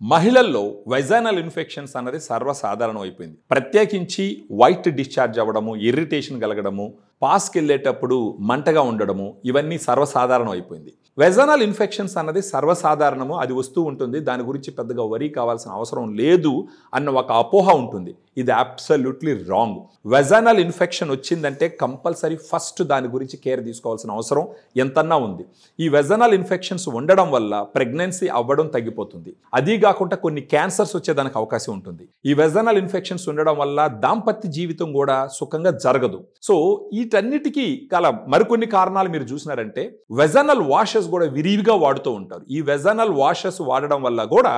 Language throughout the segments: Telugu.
మహిళల్లో వెజైనల్ ఇన్ఫెక్షన్స్ అన్నది సర్వసాధారణం అయిపోయింది. ప్రత్యేకించి వైట్ డిశ్చార్జ్ అవ్వడము, ఇరిటేషన్ కలగడము, పాస్కి వెళ్ళేటప్పుడు మంటగా ఉండడము, ఇవన్నీ సర్వసాధారణం అయిపోయింది. వెజైనల్ ఇన్ఫెక్షన్స్ అన్నది సర్వసాధారణము, అది వస్తూ ఉంటుంది, దాని గురించి పెద్దగా వరీ కావాల్సిన అవసరం లేదు అన్న ఒక అపోహ ఉంటుంది. ఇది అబ్సల్యూట్లీ రాంగ్. వెజైనల్ ఇన్ఫెక్షన్ వచ్చిందంటే కంపల్సరీ ఫస్ట్ దాని గురించి కేర్ తీసుకోవాల్సిన అవసరం ఎంతన్నా ఉంది. ఈ వెజైనల్ ఇన్ఫెక్షన్స్ ఉండడం వల్ల ప్రెగ్నెన్సీ అవ్వడం తగ్గిపోతుంది. అదీ కాకుండా కొన్ని క్యాన్సర్స్ వచ్చేదానికి అవకాశం ఉంటుంది. ఈ వెజైనల్ ఇన్ఫెక్షన్స్ ఉండడం వల్ల దాంపత్య జీవితం కూడా సుఖంగా జరగదు. సో వీటన్నిటికీ గల మరికొన్ని కారణాలు మీరు చూసినారంటే వెజైనల్ వాషెస్ కూడా విరివిగా వాడుతూ ఉంటారు. ఈ వెజైనల్ వాషెస్ వాడడం వల్ల కూడా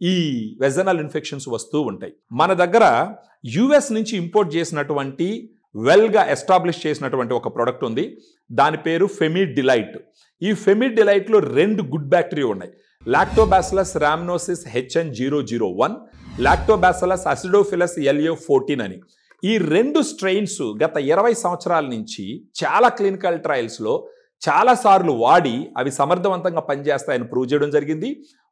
ఈ వెజైనల్ ఇన్ఫెక్షన్స్ వస్తూ ఉంటాయి. మన దగ్గర యుఎస్ నుంచి ఇంపోర్ట్ చేసినటువంటి వెల్గా ఎస్టాబ్లిష్ చేసినటువంటి ఒక ప్రోడక్ట్ ఉంది. దాని పేరు ఫెమిడిలైట్. ఈ ఫెమిడిలైట్లో 2 గుడ్ బ్యాక్టీరియా ఉన్నాయి. Lactobacillus rhamnosus HN001, lactobacillus acidophilus LA14 అని. ఈ 2 స్ట్రెయిన్స్ గత 20 సంవత్సరాల నుంచి చాలా క్లినికల్ ట్రయల్స్లో చాలాసార్లు వాడి అవి సమర్థవంతంగా పనిచేస్తాయని ప్రూవ్ చేయడం జరిగింది.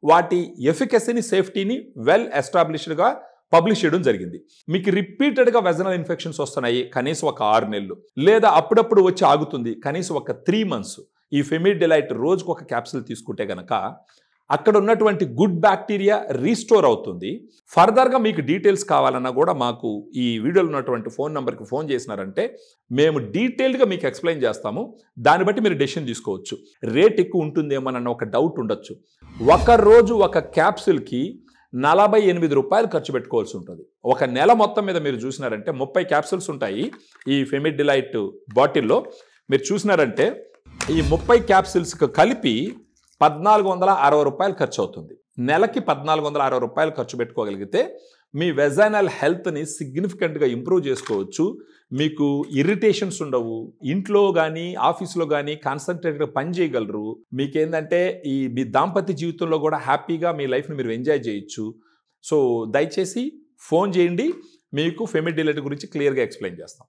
వాటి ఎఫికసీని, సేఫ్టీని వెల్ ఎస్టాబ్లిష్డ్గా పబ్లిష్ చేయడం జరిగింది. మీకు రిపీటెడ్గా వెజైనల్ ఇన్ఫెక్షన్స్ వస్తున్నాయి, కనీసం ఒక 6 నెలలు, లేదా అప్పుడప్పుడు వచ్చి ఆగుతుంది, కనీసం ఒక 3 months ఈ ఫెమిడిలైట్ రోజుకు ఒక క్యాప్సూల్ తీసుకుంటే గనక అక్కడ ఉన్నటువంటి గుడ్ బ్యాక్టీరియా రీస్టోర్ అవుతుంది. ఫర్దర్గా మీకు డీటెయిల్స్ కావాలన్నా కూడా మాకు ఈ వీడియోలో ఉన్నటువంటి ఫోన్ నెంబర్కి ఫోన్ చేసినారంటే మేము డీటెయిల్డ్గా మీకు ఎక్స్ప్లెయిన్ చేస్తాము. దాన్ని బట్టి మీరు డెసిషన్ తీసుకోవచ్చు. రేట్ ఎక్కువ ఉంటుందేమోనన్న ఒక డౌట్ ఉండొచ్చు. ఒక రోజు ఒక క్యాప్సూల్కి 48 రూపాయలు ఖర్చు పెట్టుకోవాల్సి ఉంటుంది. ఒక నెల మొత్తం మీద మీరు చూసినారంటే 30 క్యాప్సూల్స్ ఉంటాయి ఈ ఫెమిడిలైట్ బాటిల్లో. మీరు చూసినారంటే ఈ 30 క్యాప్సూల్స్కి కలిపి 1460 రూపాయలు ఖర్చు అవుతుంది. నెలకి 1460 రూపాయలు ఖర్చు పెట్టుకోగలిగితే మీ వెజైనల్ హెల్త్ని సిగ్నిఫికెంట్గా ఇంప్రూవ్ చేసుకోవచ్చు. మీకు ఇరిటేషన్స్ ఉండవు. ఇంట్లో కానీ ఆఫీస్లో కానీ కాన్సన్ట్రేట్గా పని చేయగలరు. మీకేంటంటే మీ దాంపత్య జీవితంలో కూడా హ్యాపీగా మీ లైఫ్ని మీరు ఎంజాయ్ చేయొచ్చు. సో దయచేసి ఫోన్ చేయండి, మీకు ఫెమిడిలైట్ గురించి క్లియర్గా ఎక్స్ప్లెయిన్ చేస్తాం.